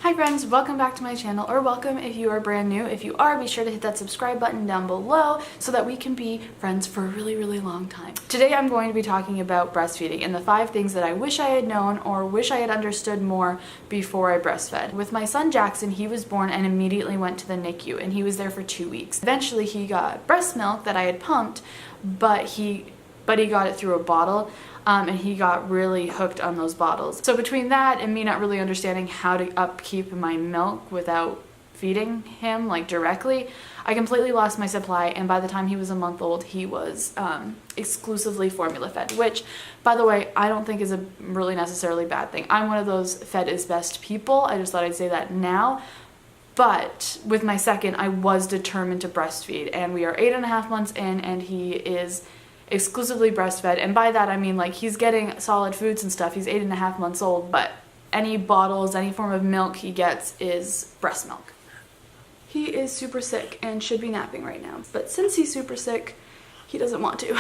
Hi friends, welcome back to my channel, or welcome if you are brand new. If you are, be sure to hit that subscribe button down below so that we can be friends for a really long time. Today I'm going to be talking about breastfeeding and the 5 things that I wish I had known or wish I had understood more before I breastfed. With my son Jackson, he was born and immediately went to the NICU, and he was there for 2 weeks. Eventually he got breast milk that I had pumped, but he got it through a bottle. And he got really hooked on those bottles. So between that and me not really understanding how to upkeep my milk without feeding him like directly, I completely lost my supply, and by the time he was a month old, he was exclusively formula fed, which, by the way, I don't think is a really necessarily bad thing. I'm one of those fed is best people. I just thought I'd say that now. But with my second, I was determined to breastfeed, and we are 8.5 months in, and he is exclusively breastfed. And by that I mean, like, he's getting solid foods and stuff. He's 8.5 months old, but any bottles, any form of milk he gets is breast milk. He is super sick and should be napping right now, but since he's super sick, he doesn't want to.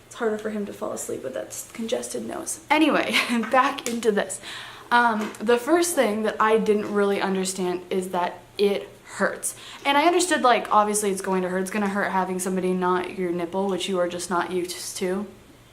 It's harder for him to fall asleep with that congested nose. Anyway, back into this. The first thing that I didn't really understand is that it hurts. And I understood, like, obviously it's going to hurt. It's going to hurt having somebody not your nipple, which you are just not used to,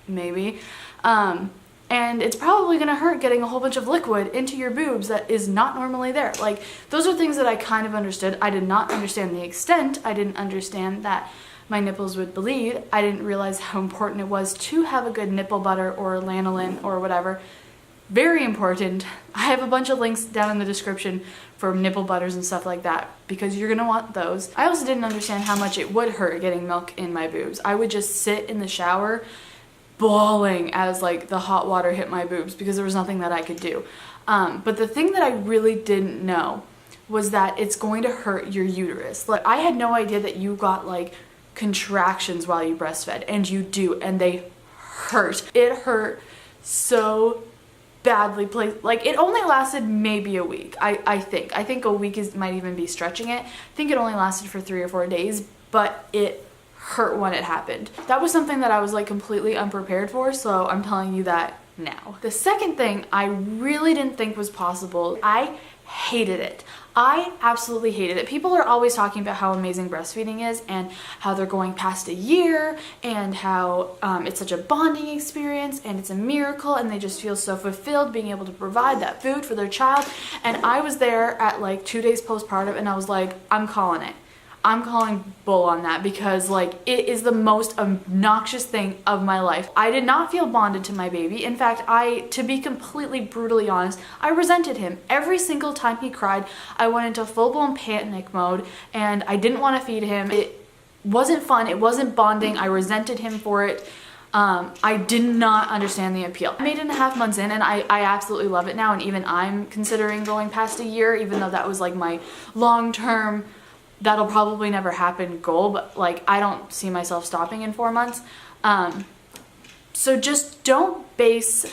maybe. And it's probably going to hurt getting a whole bunch of liquid into your boobs that is not normally there. Like, those are things that I kind of understood. I did not understand the extent. I didn't understand that my nipples would bleed. I didn't realize how important it was to have a good nipple butter or lanolin or whatever. Very important. I have a bunch of links down in the description for nipple butters and stuff like that, because you're gonna want those. I also didn't understand how much it would hurt getting milk in my boobs. I would just sit in the shower bawling as, like, the hot water hit my boobs because there was nothing that I could do. But the thing that I really didn't know was that it's going to hurt your uterus. Like, I had no idea that you got, like, contractions while you breastfed, and you do, and they hurt. It hurt so badly. Like, it only lasted maybe a week. I think a week might even be stretching it. I think it only lasted for 3 or 4 days, but it hurt when it happened. That was something that I was, like, completely unprepared for, so I'm telling you that now. The second thing I really didn't think was possible, I hated it. I absolutely hated it. People are always talking about how amazing breastfeeding is and how they're going past a year and how it's such a bonding experience and it's a miracle, and they just feel so fulfilled being able to provide that food for their child. And I was there at, like, 2 days postpartum, and I was like, I'm calling it. I'm calling bull on that, because, like, it is the most obnoxious thing of my life. I did not feel bonded to my baby. In fact, to be completely brutally honest, I resented him. Every single time he cried, I went into full-blown panic mode, and I didn't want to feed him. It wasn't fun. It wasn't bonding. I resented him for it. I did not understand the appeal. I'm 8.5 months in, and I absolutely love it now, and even I'm considering going past a year, even though that was, like, my long-term, that'll probably never happen goal, but, like, I don't see myself stopping in 4 months. So just don't base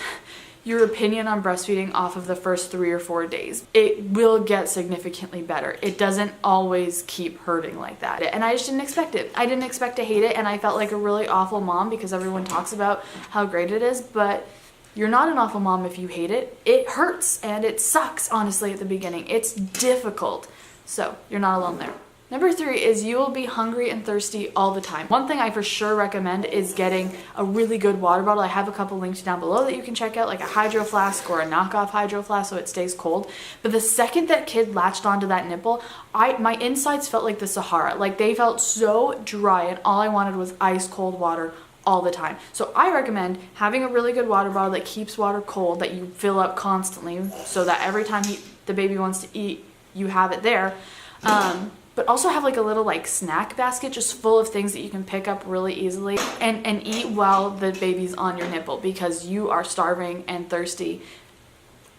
your opinion on breastfeeding off of the first 3 or 4 days. It will get significantly better. It doesn't always keep hurting like that. And I just didn't expect it. I didn't expect to hate it, and I felt like a really awful mom because everyone talks about how great it is, but you're not an awful mom if you hate it. It hurts and it sucks, honestly, at the beginning. It's difficult. So you're not alone there. Number 3 is you will be hungry and thirsty all the time. One thing I for sure recommend is getting a really good water bottle. I have a couple links down below that you can check out, like a hydro flask or a knockoff hydro flask so it stays cold. But the second that kid latched onto that nipple, my insides felt like the Sahara. Like, they felt so dry, and all I wanted was ice cold water all the time. So I recommend having a really good water bottle that keeps water cold, that you fill up constantly so that every time the baby wants to eat, you have it there. But also have, like, a little, like, snack basket just full of things that you can pick up really easily and eat while the baby's on your nipple, because you are starving and thirsty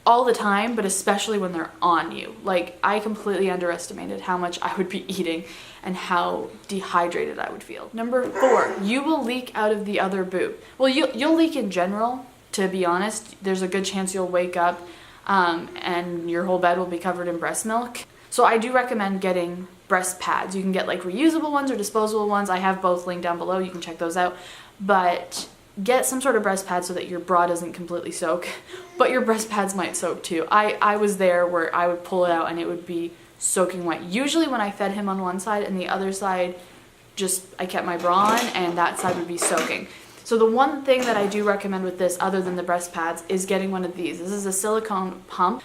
all the time, but especially when they're on you. Like, I completely underestimated how much I would be eating and how dehydrated I would feel. Number 4, you will leak out of the other boob. Well, you'll leak in general, to be honest. There's a good chance you'll wake up and your whole bed will be covered in breast milk. So I do recommend getting breast pads. You can get, like, reusable ones or disposable ones. I have both linked down below. You can check those out. But get some sort of breast pad so that your bra doesn't completely soak, but your breast pads might soak too. I was there where I would pull it out and it would be soaking wet. Usually when I fed him on one side and the other side, just I kept my bra on and that side would be soaking. So the one thing that I do recommend with this, other than the breast pads, is getting one of these. This is a silicone pump.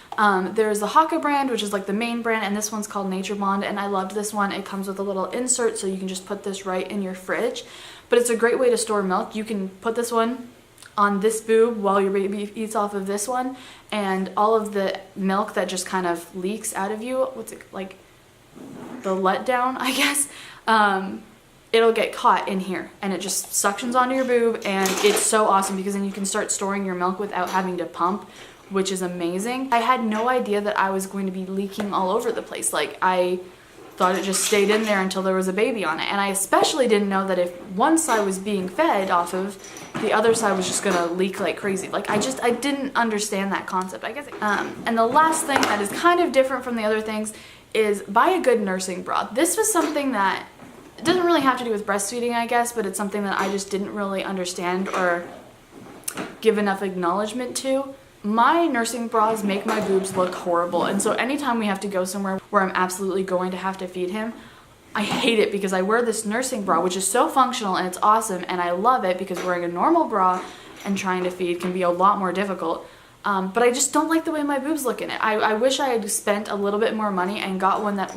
There's the Haka brand, which is like the main brand, and this one's called Nature Bond, and I loved this one. It comes with a little insert, so you can just put this right in your fridge. But it's a great way to store milk. You can put this one on this boob while your baby eats off of this one, and all of the milk that just kind of leaks out of you, what's it like, the letdown, I guess, it'll get caught in here and it just suctions onto your boob, and it's so awesome because then you can start storing your milk without having to pump, which is amazing. I had no idea that I was going to be leaking all over the place. Like, I thought it just stayed in there until there was a baby on it, and I especially didn't know that if one side was being fed off of, the other side was just gonna leak like crazy. Like, I didn't understand that concept, I guess. And the last thing that is kind of different from the other things is buy a good nursing bra. This was something that it doesn't really have to do with breastfeeding, I guess, but it's something that I just didn't really understand or give enough acknowledgement to. My nursing bras make my boobs look horrible, and so anytime we have to go somewhere where I'm absolutely going to have to feed him, I hate it because I wear this nursing bra, which is so functional and it's awesome, and I love it because wearing a normal bra and trying to feed can be a lot more difficult. But I just don't like the way my boobs look in it. I wish I had spent a little bit more money and got one that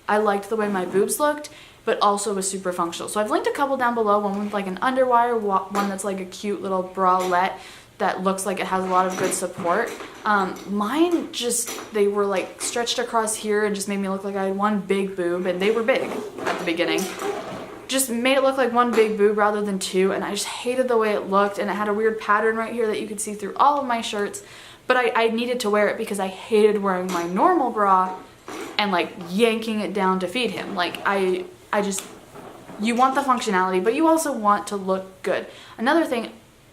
I liked the way my boobs looked, but also was super functional. So I've linked a couple down below, one with like an underwire, one that's like a cute little bralette that looks like it has a lot of good support. Mine just, they were like stretched across here and just made me look like I had one big boob, and they were big at the beginning. Just made it look like one big boob rather than two, and I just hated the way it looked, and it had a weird pattern right here that you could see through all of my shirts, but I needed to wear it because I hated wearing my normal bra and like yanking it down to feed him. Like, I just, you want the functionality, but you also want to look good. Another thing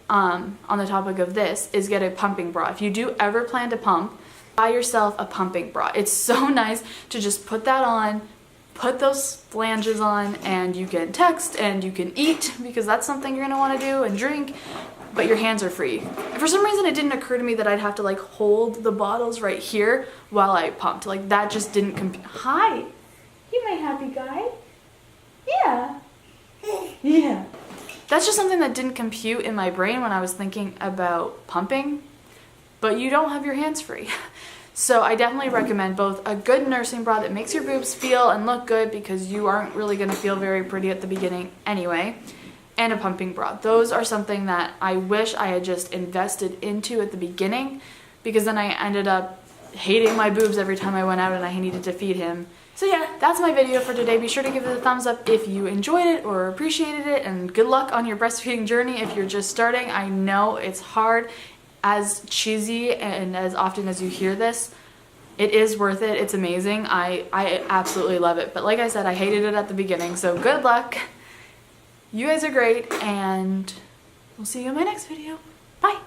on the topic of this is get a pumping bra. If you do ever plan to pump, buy yourself a pumping bra. It's so nice to just put that on, put those flanges on, and you can text and you can eat because that's something you're gonna want to do, and drink, but your hands are free. For some reason it didn't occur to me that I'd have to like hold the bottles right here while I pumped. Like, that just didn't Hi, you my happy guy. Yeah. Yeah. That's just something that didn't compute in my brain when I was thinking about pumping, but you don't have your hands free. So I definitely recommend both a good nursing bra that makes your boobs feel and look good, because you aren't really going to feel very pretty at the beginning anyway, and a pumping bra. Those are something that I wish I had just invested into at the beginning, because then I ended up hating my boobs every time I went out and I needed to feed him. So yeah, that's my video for today. Be sure to give it a thumbs up if you enjoyed it or appreciated it, and good luck on your breastfeeding journey if you're just starting. I know it's hard. As cheesy and as often as you hear this, it is worth it. It's amazing. I absolutely love it. But like I said, I hated it at the beginning, so good luck. You guys are great, and we'll see you in my next video. Bye!